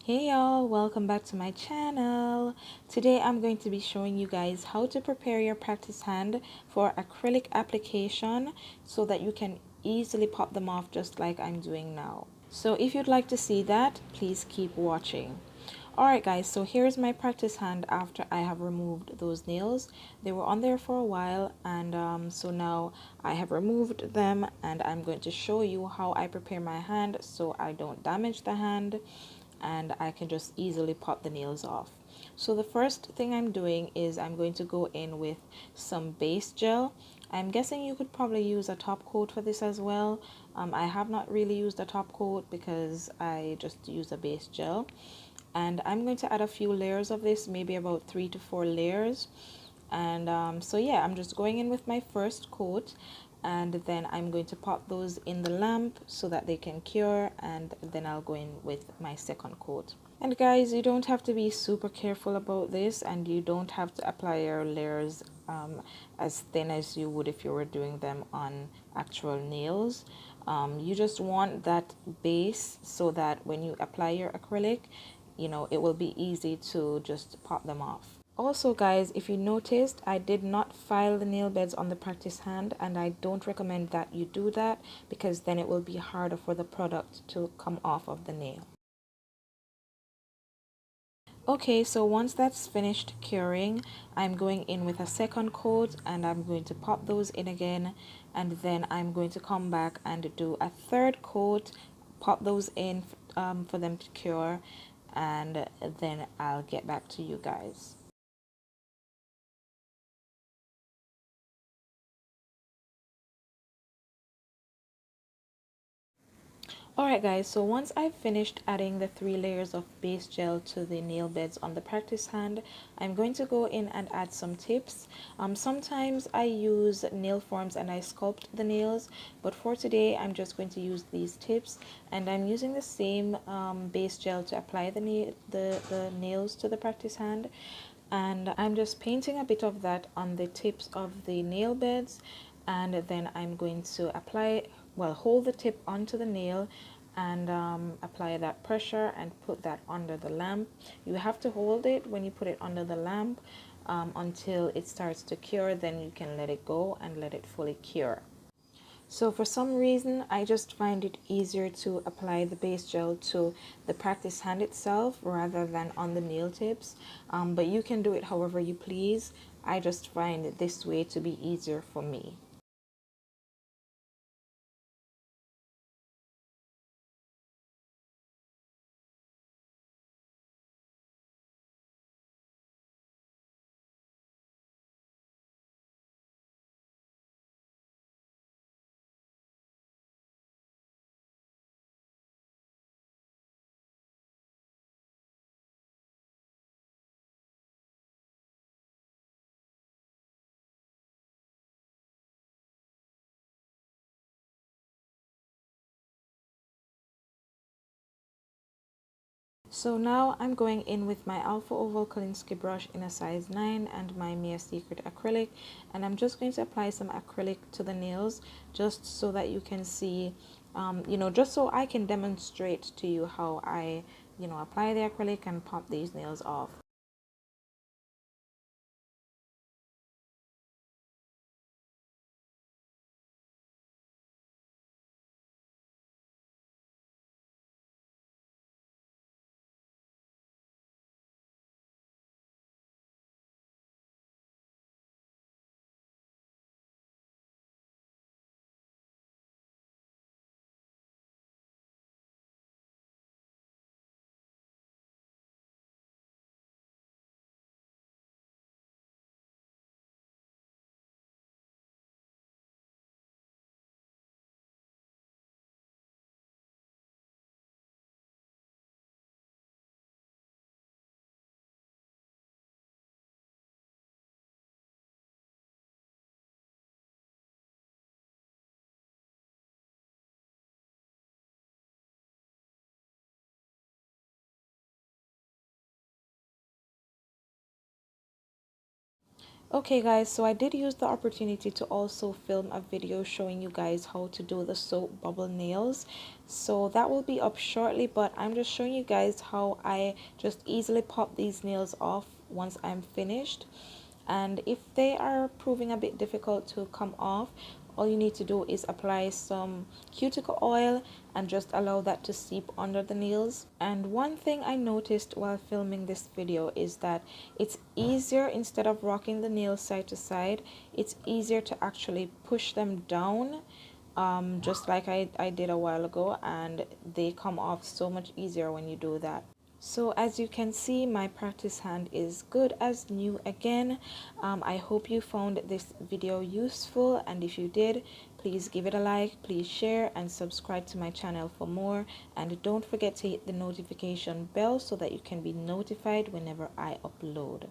Hey y'all, welcome back to my channel. Today I'm going to be showing you guys how to prepare your practice hand for acrylic application so that you can easily pop them off just like I'm doing now. So if you'd like to see that, please keep watching. Alright guys, so here's my practice hand after I have removed those nails. They were on there for a while, and so now I have removed them, and I'm going to show you how I prepare my hand so I don't damage the hand and I can just easily pop the nails off. So the first thing I'm doing is I'm going to go in with some base gel. I'm guessing you could probably use a top coat for this as well. I have not really used a top coat because I just use a base gel. And I'm going to add a few layers of this, maybe about 3 to 4 layers. And so yeah, I'm just going in with my first coat, and then I'm going to pop those in the lamp so that they can cure, and then I'll go in with my second coat. And guys, you don't have to be super careful about this, and you don't have to apply your layers as thin as you would if you were doing them on actual nails. You just want that base so that when you apply your acrylic, it will be easy to just pop them off. Also guys, if you noticed, I did not file the nail beds on the practice hand, and I don't recommend that you do that because then it will be harder for the product to come off of the nail. Okay, so once that's finished curing, I'm going in with a second coat and I'm going to pop those in again, and then I'm going to come back and do a third coat, pop those in for them to cure, and then I'll get back to you guys. Alright guys, so once I've finished adding the 3 layers of base gel to the nail beds on the practice hand, I'm going to go in and add some tips. Sometimes I use nail forms and I sculpt the nails, but for today I'm just going to use these tips, and I'm using the same base gel to apply the nails to the practice hand, and I'm just painting a bit of that on the tips of the nail beds, and then I'm going to hold the tip onto the nail and apply that pressure and put that under the lamp. You have to hold it when you put it under the lamp until it starts to cure, then you can let it go and let it fully cure. So for some reason, I just find it easier to apply the base gel to the practice hand itself rather than on the nail tips. But you can do it however you please. I just find this way to be easier for me. So now I'm going in with my Alpha Oval Kolinsky brush in a size 9 and my Mia Secret acrylic, and I'm just going to apply some acrylic to the nails just so that you can see, just so I can demonstrate to you how I, apply the acrylic and pop these nails off. Okay guys, so I did use the opportunity to also film a video showing you guys how to do the soap bubble nails. So that will be up shortly, but I'm just showing you guys how I just easily pop these nails off once I'm finished. And if they are proving a bit difficult to come off, all you need to do is apply some cuticle oil and just allow that to seep under the nails. And one thing I noticed while filming this video is that it's easier, instead of rocking the nails side to side, it's easier to actually push them down, just like I did a while ago, and they come off so much easier when you do that. So as you can see, my practice hand is good as new again. I hope you found this video useful, and if you did, please give it a like, please share and subscribe to my channel for more, and don't forget to hit the notification bell so that you can be notified whenever I upload.